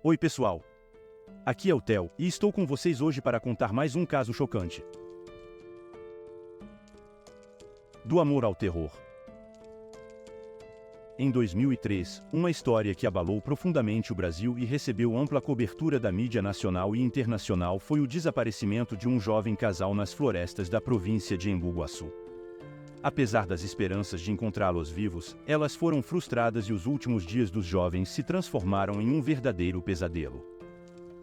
Oi pessoal, aqui é o Theo, e estou com vocês hoje para contar mais um caso chocante. Do amor ao terror. Em 2003, uma história que abalou profundamente o Brasil e recebeu ampla cobertura da mídia nacional e internacional foi o desaparecimento de um jovem casal nas florestas da província de Embu Guaçu. Apesar das esperanças de encontrá-los vivos, elas foram frustradas e os últimos dias dos jovens se transformaram em um verdadeiro pesadelo.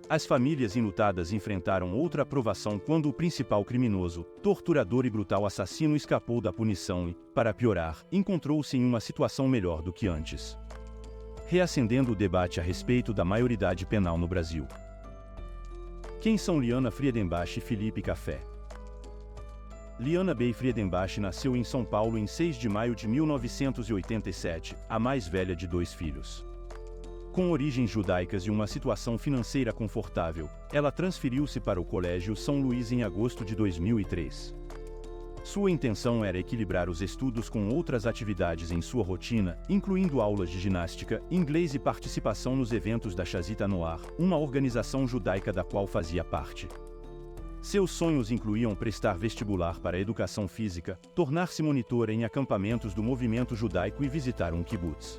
As famílias enlutadas enfrentaram outra provação quando o principal criminoso, torturador e brutal assassino escapou da punição e, para piorar, encontrou-se em uma situação melhor do que antes. Reacendendo o debate a respeito da maioridade penal no Brasil. Quem são Liana Friedenbach e Felipe Café? Liana Bey Friedenbach nasceu em São Paulo em 6 de maio de 1987, a mais velha de 2 filhos. Com origens judaicas e uma situação financeira confortável, ela transferiu-se para o Colégio São Luís em agosto de 2003. Sua intenção era equilibrar os estudos com outras atividades em sua rotina, incluindo aulas de ginástica, inglês e participação nos eventos da Chazita Noar, uma organização judaica da qual fazia parte. Seus sonhos incluíam prestar vestibular para a educação física, tornar-se monitora em acampamentos do movimento judaico e visitar um kibbutz.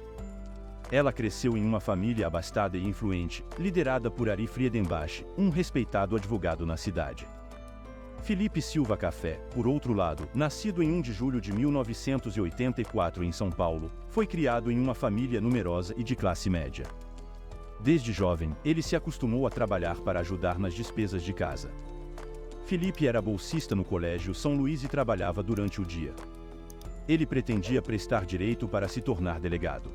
Ela cresceu em uma família abastada e influente, liderada por Ari Friedenbach, um respeitado advogado na cidade. Felipe Silva Café, por outro lado, nascido em 1 de julho de 1984 em São Paulo, foi criado em uma família numerosa e de classe média. Desde jovem, ele se acostumou a trabalhar para ajudar nas despesas de casa. Felipe era bolsista no Colégio São Luís e trabalhava durante o dia. Ele pretendia prestar direito para se tornar delegado.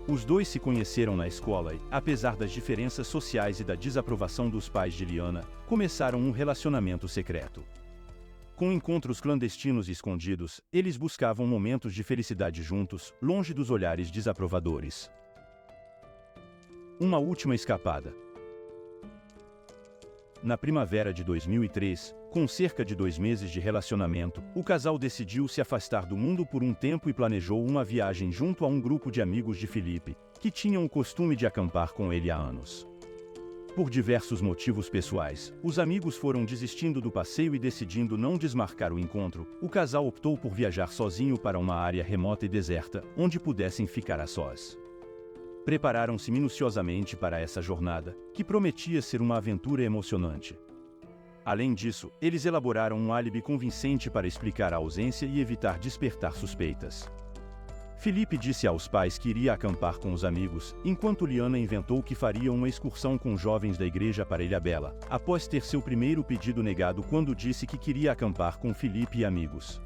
Os dois se conheceram na escola e, apesar das diferenças sociais e da desaprovação dos pais de Liana, começaram um relacionamento secreto. Com encontros clandestinos e escondidos, eles buscavam momentos de felicidade juntos, longe dos olhares desaprovadores. Uma última escapada. Na primavera de 2003, com cerca de 2 meses de relacionamento, o casal decidiu se afastar do mundo por um tempo e planejou uma viagem junto a um grupo de amigos de Felipe, que tinham o costume de acampar com ele há anos. Por diversos motivos pessoais, os amigos foram desistindo do passeio e decidindo não desmarcar o encontro, o casal optou por viajar sozinho para uma área remota e deserta, onde pudessem ficar a sós. Prepararam-se minuciosamente para essa jornada, que prometia ser uma aventura emocionante. Além disso, eles elaboraram um álibi convincente para explicar a ausência e evitar despertar suspeitas. Felipe disse aos pais que iria acampar com os amigos, enquanto Liana inventou que faria uma excursão com jovens da igreja para Ilhabela, após ter seu primeiro pedido negado quando disse que queria acampar com Felipe e amigos.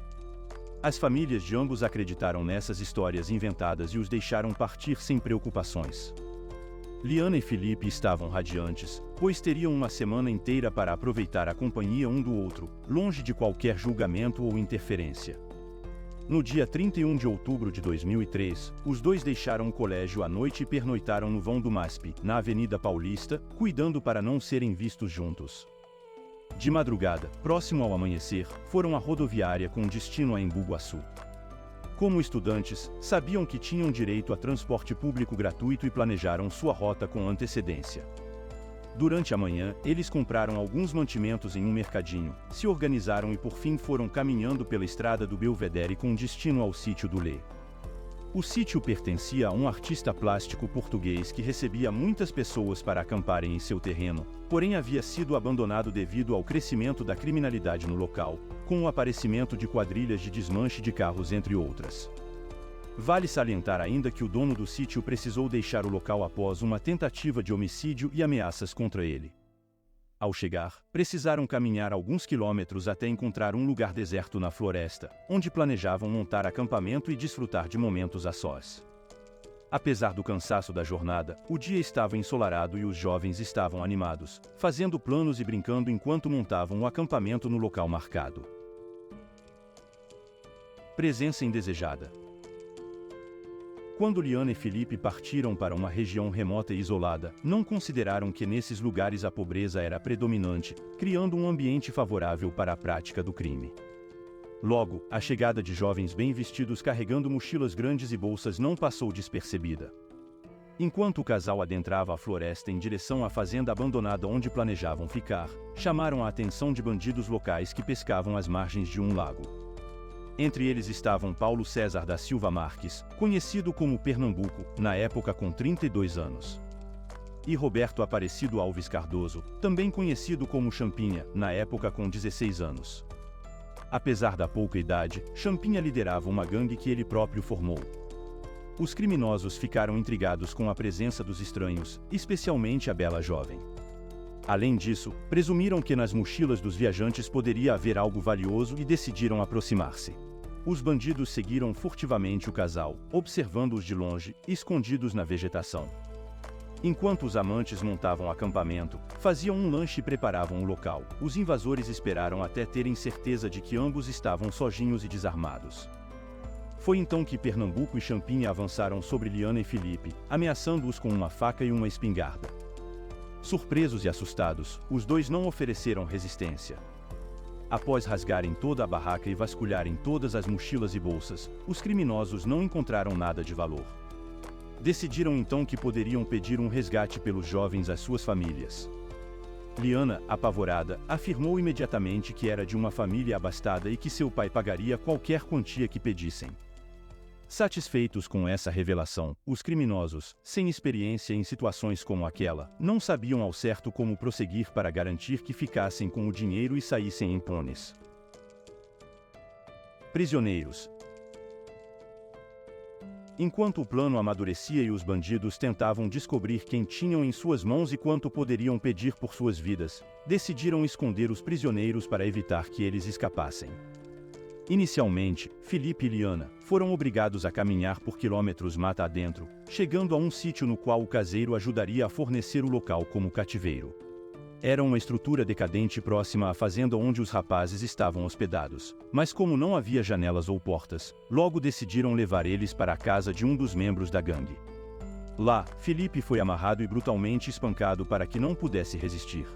As famílias de ambos acreditaram nessas histórias inventadas e os deixaram partir sem preocupações. Liana e Felipe estavam radiantes, pois teriam uma semana inteira para aproveitar a companhia um do outro, longe de qualquer julgamento ou interferência. No dia 31 de outubro de 2003, os dois deixaram o colégio à noite e pernoitaram no vão do MASP, na Avenida Paulista, cuidando para não serem vistos juntos. De madrugada, próximo ao amanhecer, foram à rodoviária com destino a Embu Guaçu. Como estudantes, sabiam que tinham direito a transporte público gratuito e planejaram sua rota com antecedência. Durante a manhã, eles compraram alguns mantimentos em um mercadinho, se organizaram e por fim foram caminhando pela estrada do Belvedere com destino ao sítio do Lê. O sítio pertencia a um artista plástico português que recebia muitas pessoas para acamparem em seu terreno, porém havia sido abandonado devido ao crescimento da criminalidade no local, com o aparecimento de quadrilhas de desmanche de carros entre outras. Vale salientar ainda que o dono do sítio precisou deixar o local após uma tentativa de homicídio e ameaças contra ele. Ao chegar, precisaram caminhar alguns quilômetros até encontrar um lugar deserto na floresta, onde planejavam montar acampamento e desfrutar de momentos a sós. Apesar do cansaço da jornada, o dia estava ensolarado e os jovens estavam animados, fazendo planos e brincando enquanto montavam o acampamento no local marcado. Presença indesejada. Quando Liana e Felipe partiram para uma região remota e isolada, não consideraram que nesses lugares a pobreza era predominante, criando um ambiente favorável para a prática do crime. Logo, a chegada de jovens bem vestidos carregando mochilas grandes e bolsas não passou despercebida. Enquanto o casal adentrava a floresta em direção à fazenda abandonada onde planejavam ficar, chamaram a atenção de bandidos locais que pescavam às margens de um lago. Entre eles estavam Paulo César da Silva Marques, conhecido como Pernambuco, na época com 32 anos. E Roberto Aparecido Alves Cardoso, também conhecido como Champinha, na época com 16 anos. Apesar da pouca idade, Champinha liderava uma gangue que ele próprio formou. Os criminosos ficaram intrigados com a presença dos estranhos, especialmente a bela jovem. Além disso, presumiram que nas mochilas dos viajantes poderia haver algo valioso e decidiram aproximar-se. Os bandidos seguiram furtivamente o casal, observando-os de longe, escondidos na vegetação. Enquanto os amantes montavam acampamento, faziam um lanche e preparavam o local, os invasores esperaram até terem certeza de que ambos estavam sozinhos e desarmados. Foi então que Pernambuco e Champinha avançaram sobre Liana e Felipe, ameaçando-os com uma faca e uma espingarda. Surpresos e assustados, os dois não ofereceram resistência. Após rasgarem toda a barraca e vasculharem todas as mochilas e bolsas, os criminosos não encontraram nada de valor. Decidiram então que poderiam pedir um resgate pelos jovens às suas famílias. Liana, apavorada, afirmou imediatamente que era de uma família abastada e que seu pai pagaria qualquer quantia que pedissem. Satisfeitos com essa revelação, os criminosos, sem experiência em situações como aquela, não sabiam ao certo como prosseguir para garantir que ficassem com o dinheiro e saíssem impunes. Prisioneiros. Enquanto o plano amadurecia e os bandidos tentavam descobrir quem tinham em suas mãos e quanto poderiam pedir por suas vidas, decidiram esconder os prisioneiros para evitar que eles escapassem. Inicialmente, Felipe e Liana foram obrigados a caminhar por quilômetros mata adentro, chegando a um sítio no qual o caseiro ajudaria a fornecer o local como cativeiro. Era uma estrutura decadente próxima à fazenda onde os rapazes estavam hospedados, mas como não havia janelas ou portas, logo decidiram levar eles para a casa de um dos membros da gangue. Lá, Felipe foi amarrado e brutalmente espancado para que não pudesse resistir.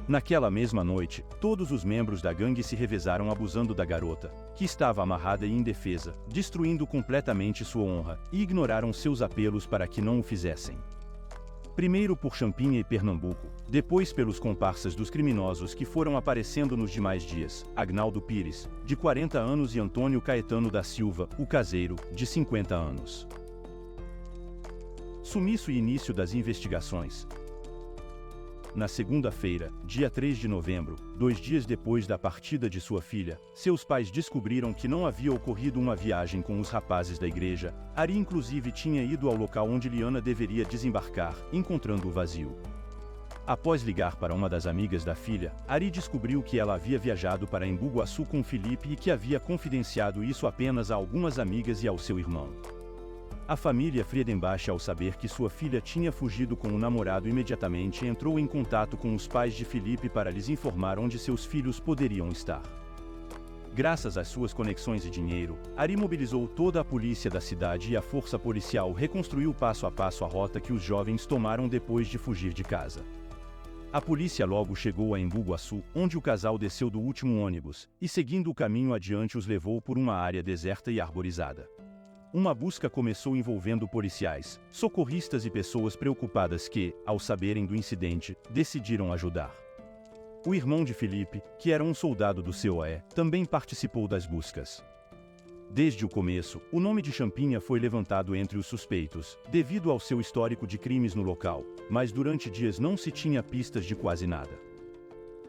Naquela mesma noite, todos os membros da gangue se revezaram abusando da garota, que estava amarrada e indefesa, destruindo completamente sua honra, e ignoraram seus apelos para que não o fizessem. Primeiro por Champinha e Pernambuco, depois pelos comparsas dos criminosos que foram aparecendo nos demais dias, Agnaldo Pires, de 40 anos e Antônio Caetano da Silva, o caseiro, de 50 anos. Sumiço e início das investigações. Na segunda-feira, dia 3 de novembro, 2 dias depois da partida de sua filha, seus pais descobriram que não havia ocorrido uma viagem com os rapazes da igreja. Ari inclusive tinha ido ao local onde Liana deveria desembarcar, encontrando-o vazio. Após ligar para uma das amigas da filha, Ari descobriu que ela havia viajado para Embu Guaçu com Felipe e que havia confidenciado isso apenas a algumas amigas e ao seu irmão. A família Friedenbach, ao saber que sua filha tinha fugido com o namorado, imediatamente entrou em contato com os pais de Felipe para lhes informar onde seus filhos poderiam estar. Graças às suas conexões e dinheiro, Ari mobilizou toda a polícia da cidade e a força policial reconstruiu passo a passo a rota que os jovens tomaram depois de fugir de casa. A polícia logo chegou a Embu Guaçu, onde o casal desceu do último ônibus, e seguindo o caminho adiante os levou por uma área deserta e arborizada. Uma busca começou envolvendo policiais, socorristas e pessoas preocupadas que, ao saberem do incidente, decidiram ajudar. O irmão de Felipe, que era um soldado do COE, também participou das buscas. Desde o começo, o nome de Champinha foi levantado entre os suspeitos, devido ao seu histórico de crimes no local, mas durante dias não se tinha pistas de quase nada.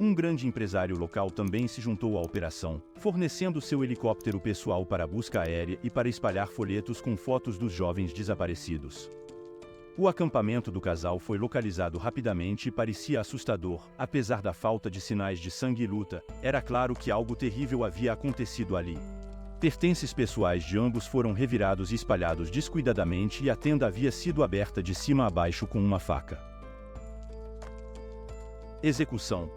Um grande empresário local também se juntou à operação, fornecendo seu helicóptero pessoal para a busca aérea e para espalhar folhetos com fotos dos jovens desaparecidos. O acampamento do casal foi localizado rapidamente e parecia assustador. Apesar da falta de sinais de sangue e luta, era claro que algo terrível havia acontecido ali. Pertences pessoais de ambos foram revirados e espalhados descuidadamente e a tenda havia sido aberta de cima a baixo com uma faca. Execução.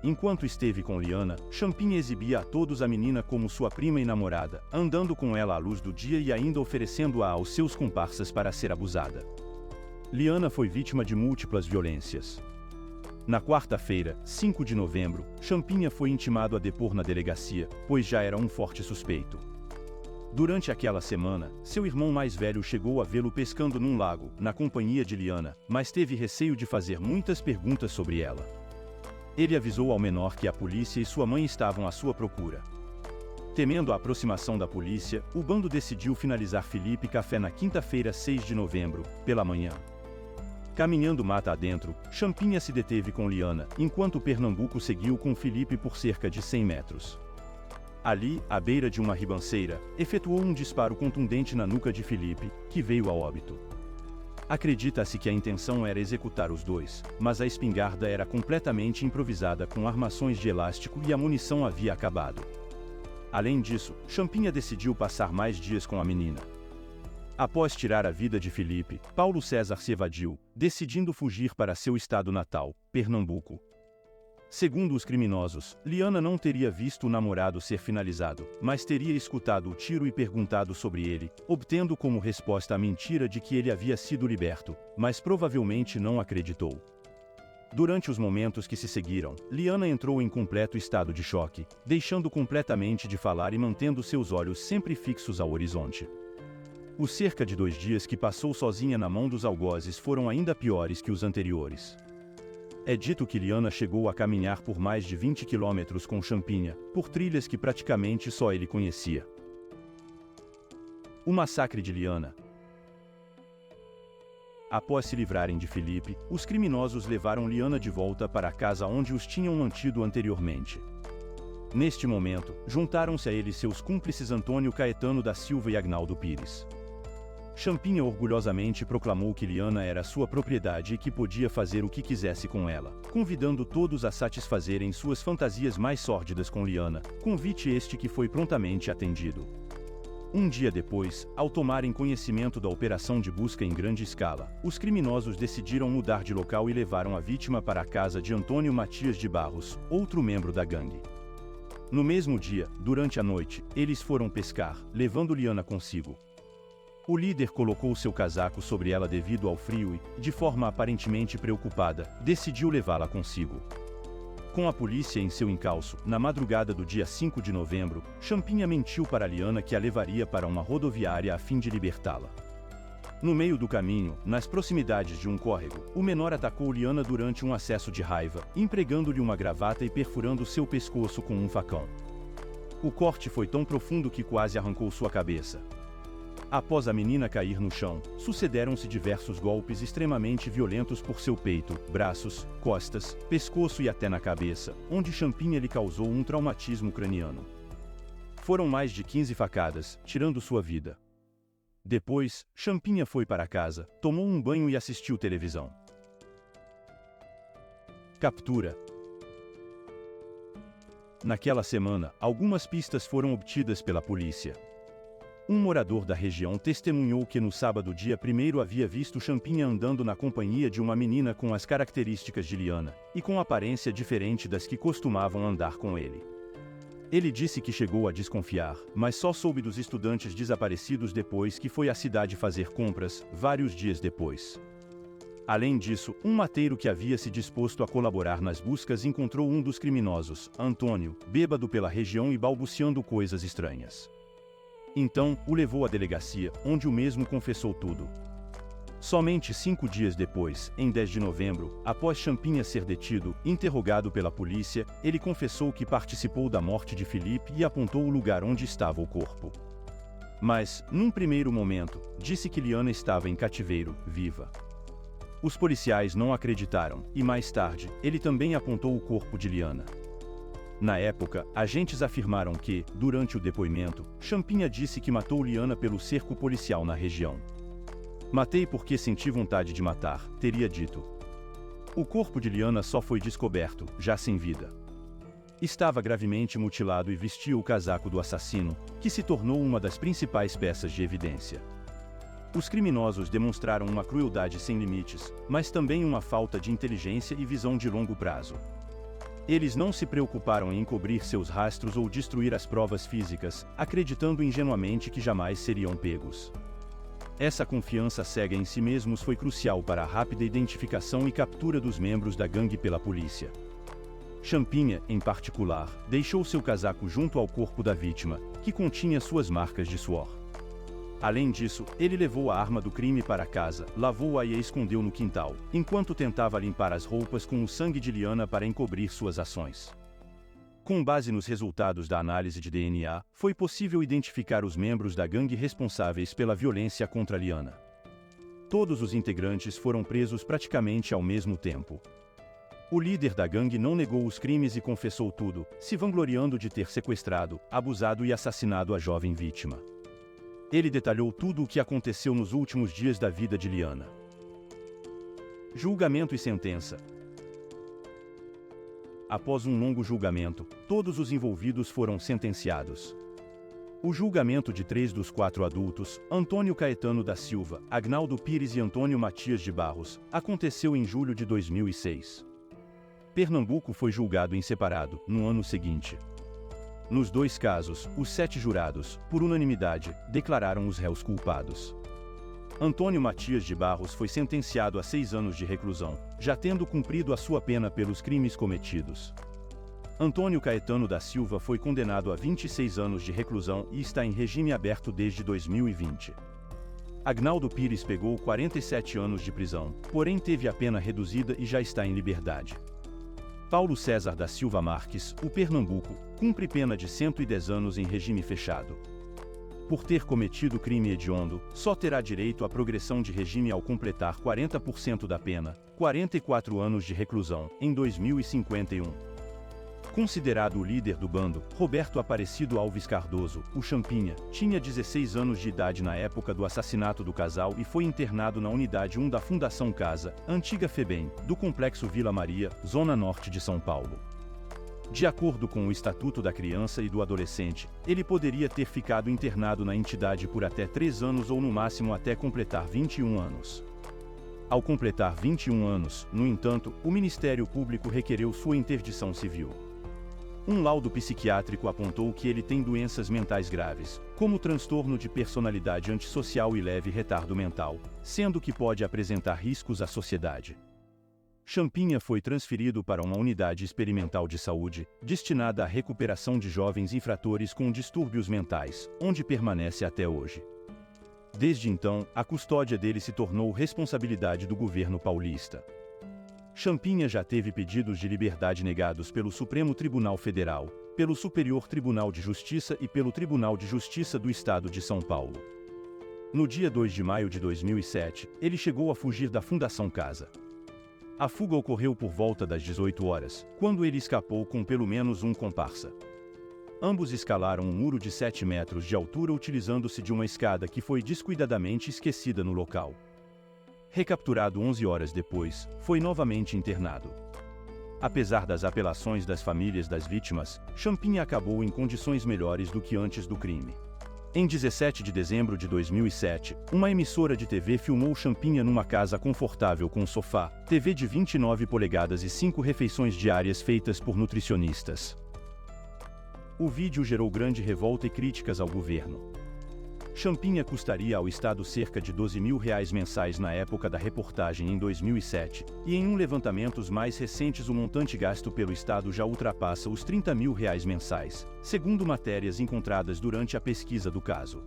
Enquanto esteve com Liana, Champinha exibia a todos a menina como sua prima e namorada, andando com ela à luz do dia e ainda oferecendo-a aos seus comparsas para ser abusada. Liana foi vítima de múltiplas violências. Na quarta-feira, 5 de novembro, Champinha foi intimado a depor na delegacia, pois já era um forte suspeito. Durante aquela semana, seu irmão mais velho chegou a vê-lo pescando num lago, na companhia de Liana, mas teve receio de fazer muitas perguntas sobre ela. Ele avisou ao menor que a polícia e sua mãe estavam à sua procura. Temendo a aproximação da polícia, o bando decidiu finalizar Felipe Café na quinta-feira, 6 de novembro, pela manhã. Caminhando mata adentro, Champinha se deteve com Liana, enquanto Pernambuco seguiu com Felipe por cerca de 100 metros. Ali, à beira de uma ribanceira, efetuou um disparo contundente na nuca de Felipe, que veio a óbito. Acredita-se que a intenção era executar os dois, mas a espingarda era completamente improvisada com armações de elástico e a munição havia acabado. Além disso, Champinha decidiu passar mais dias com a menina. Após tirar a vida de Felipe, Paulo César se evadiu, decidindo fugir para seu estado natal, Pernambuco. Segundo os criminosos, Liana não teria visto o namorado ser finalizado, mas teria escutado o tiro e perguntado sobre ele, obtendo como resposta a mentira de que ele havia sido liberto, mas provavelmente não acreditou. Durante os momentos que se seguiram, Liana entrou em completo estado de choque, deixando completamente de falar e mantendo seus olhos sempre fixos ao horizonte. Os cerca de 2 dias que passou sozinha na mão dos algozes foram ainda piores que os anteriores. É dito que Liana chegou a caminhar por mais de 20 quilômetros com Champinha, por trilhas que praticamente só ele conhecia. O massacre de Liana. Após se livrarem de Felipe, os criminosos levaram Liana de volta para a casa onde os tinham mantido anteriormente. Neste momento, juntaram-se a ele seus cúmplices Antônio Caetano da Silva e Agnaldo Pires. Champinha orgulhosamente proclamou que Liana era sua propriedade e que podia fazer o que quisesse com ela, convidando todos a satisfazerem suas fantasias mais sórdidas com Liana, convite este que foi prontamente atendido. Um dia depois, ao tomarem conhecimento da operação de busca em grande escala, os criminosos decidiram mudar de local e levaram a vítima para a casa de Antônio Matias de Barros, outro membro da gangue. No mesmo dia, durante a noite, eles foram pescar, levando Liana consigo. O líder colocou seu casaco sobre ela devido ao frio e, de forma aparentemente preocupada, decidiu levá-la consigo. Com a polícia em seu encalço, na madrugada do dia 5 de novembro, Champinha mentiu para Liana que a levaria para uma rodoviária a fim de libertá-la. No meio do caminho, nas proximidades de um córrego, o menor atacou Liana durante um acesso de raiva, empregando-lhe uma gravata e perfurando seu pescoço com um facão. O corte foi tão profundo que quase arrancou sua cabeça. Após a menina cair no chão, sucederam-se diversos golpes extremamente violentos por seu peito, braços, costas, pescoço e até na cabeça, onde Champinha lhe causou um traumatismo craniano. Foram mais de 15 facadas, tirando sua vida. Depois, Champinha foi para casa, tomou um banho e assistiu televisão. Captura. Naquela semana, algumas pistas foram obtidas pela polícia. Um morador da região testemunhou que no sábado dia 1º havia visto Champinha andando na companhia de uma menina com as características de Liana, e com aparência diferente das que costumavam andar com ele. Ele disse que chegou a desconfiar, mas só soube dos estudantes desaparecidos depois que foi à cidade fazer compras, vários dias depois. Além disso, um mateiro que havia se disposto a colaborar nas buscas encontrou um dos criminosos, Antônio, bêbado pela região e balbuciando coisas estranhas. Então, o levou à delegacia, onde o mesmo confessou tudo. Somente 5 dias depois, em 10 de novembro, após Champinha ser detido, interrogado pela polícia, ele confessou que participou da morte de Felipe e apontou o lugar onde estava o corpo. Mas, num primeiro momento, disse que Liana estava em cativeiro, viva. Os policiais não acreditaram, e mais tarde, ele também apontou o corpo de Liana. Na época, agentes afirmaram que, durante o depoimento, Champinha disse que matou Liana pelo cerco policial na região. Matei porque senti vontade de matar, teria dito. O corpo de Liana só foi descoberto, já sem vida. Estava gravemente mutilado e vestia o casaco do assassino, que se tornou uma das principais peças de evidência. Os criminosos demonstraram uma crueldade sem limites, mas também uma falta de inteligência e visão de longo prazo. Eles não se preocuparam em encobrir seus rastros ou destruir as provas físicas, acreditando ingenuamente que jamais seriam pegos. Essa confiança cega em si mesmos foi crucial para a rápida identificação e captura dos membros da gangue pela polícia. Champinha, em particular, deixou seu casaco junto ao corpo da vítima, que continha suas marcas de suor. Além disso, ele levou a arma do crime para casa, lavou-a e a escondeu no quintal, enquanto tentava limpar as roupas com o sangue de Liana para encobrir suas ações. Com base nos resultados da análise de DNA, foi possível identificar os membros da gangue responsáveis pela violência contra Liana. Todos os integrantes foram presos praticamente ao mesmo tempo. O líder da gangue não negou os crimes e confessou tudo, se vangloriando de ter sequestrado, abusado e assassinado a jovem vítima. Ele detalhou tudo o que aconteceu nos últimos dias da vida de Liana. Julgamento e sentença. Após um longo julgamento, todos os envolvidos foram sentenciados. O julgamento de 3 dos 4 adultos, Antônio Caetano da Silva, Agnaldo Pires e Antônio Matias de Barros, aconteceu em julho de 2006. Pernambuco foi julgado em separado, no ano seguinte. Nos 2 casos, os 7 jurados, por unanimidade, declararam os réus culpados. Antônio Matias de Barros foi sentenciado a 6 anos de reclusão, já tendo cumprido a sua pena pelos crimes cometidos. Antônio Caetano da Silva foi condenado a 26 anos de reclusão e está em regime aberto desde 2020. Agnaldo Pires pegou 47 anos de prisão, porém teve a pena reduzida e já está em liberdade. Paulo César da Silva Marques, o Pernambuco, cumpre pena de 110 anos em regime fechado. Por ter cometido crime hediondo, só terá direito à progressão de regime ao completar 40% da pena, 44 anos de reclusão, em 2051. Considerado o líder do bando, Roberto Aparecido Alves Cardoso, o Champinha, tinha 16 anos de idade na época do assassinato do casal e foi internado na Unidade 1 da Fundação Casa, antiga FEBEM, do Complexo Vila Maria, Zona Norte de São Paulo. De acordo com o Estatuto da Criança e do Adolescente, ele poderia ter ficado internado na entidade por até 3 anos ou no máximo até completar 21 anos. Ao completar 21 anos, no entanto, o Ministério Público requereu sua interdição civil. Um laudo psiquiátrico apontou que ele tem doenças mentais graves, como transtorno de personalidade antissocial e leve retardo mental, sendo que pode apresentar riscos à sociedade. Champinha foi transferido para uma unidade experimental de saúde, destinada à recuperação de jovens infratores com distúrbios mentais, onde permanece até hoje. Desde então, a custódia dele se tornou responsabilidade do governo paulista. Champinha já teve pedidos de liberdade negados pelo Supremo Tribunal Federal, pelo Superior Tribunal de Justiça e pelo Tribunal de Justiça do Estado de São Paulo. No dia 2 de maio de 2007, ele chegou a fugir da Fundação Casa. A fuga ocorreu por volta das 18 horas, quando ele escapou com pelo menos um comparsa. Ambos escalaram um muro de 7 metros de altura utilizando-se de uma escada que foi descuidadamente esquecida no local. Recapturado 11 horas depois, foi novamente internado. Apesar das apelações das famílias das vítimas, Champinha acabou em condições melhores do que antes do crime. Em 17 de dezembro de 2007, uma emissora de TV filmou Champinha numa casa confortável com sofá, TV de 29 polegadas e 5 refeições diárias feitas por nutricionistas. O vídeo gerou grande revolta e críticas ao governo. Champinha custaria ao Estado cerca de R$12 mil mensais na época da reportagem em 2007, e em um levantamento mais recentes o montante gasto pelo Estado já ultrapassa os R$30 mil mensais, segundo matérias encontradas durante a pesquisa do caso.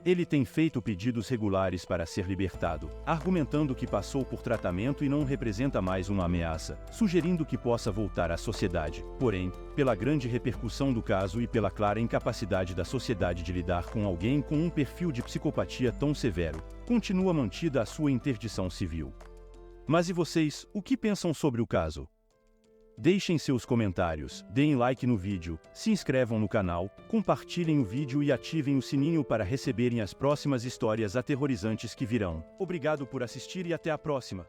Ele tem feito pedidos regulares para ser libertado, argumentando que passou por tratamento e não representa mais uma ameaça, sugerindo que possa voltar à sociedade. Porém, pela grande repercussão do caso e pela clara incapacidade da sociedade de lidar com alguém com um perfil de psicopatia tão severo, continua mantida a sua interdição civil. Mas e vocês, o que pensam sobre o caso? Deixem seus comentários, deem like no vídeo, se inscrevam no canal, compartilhem o vídeo e ativem o sininho para receberem as próximas histórias aterrorizantes que virão. Obrigado por assistir e até a próxima!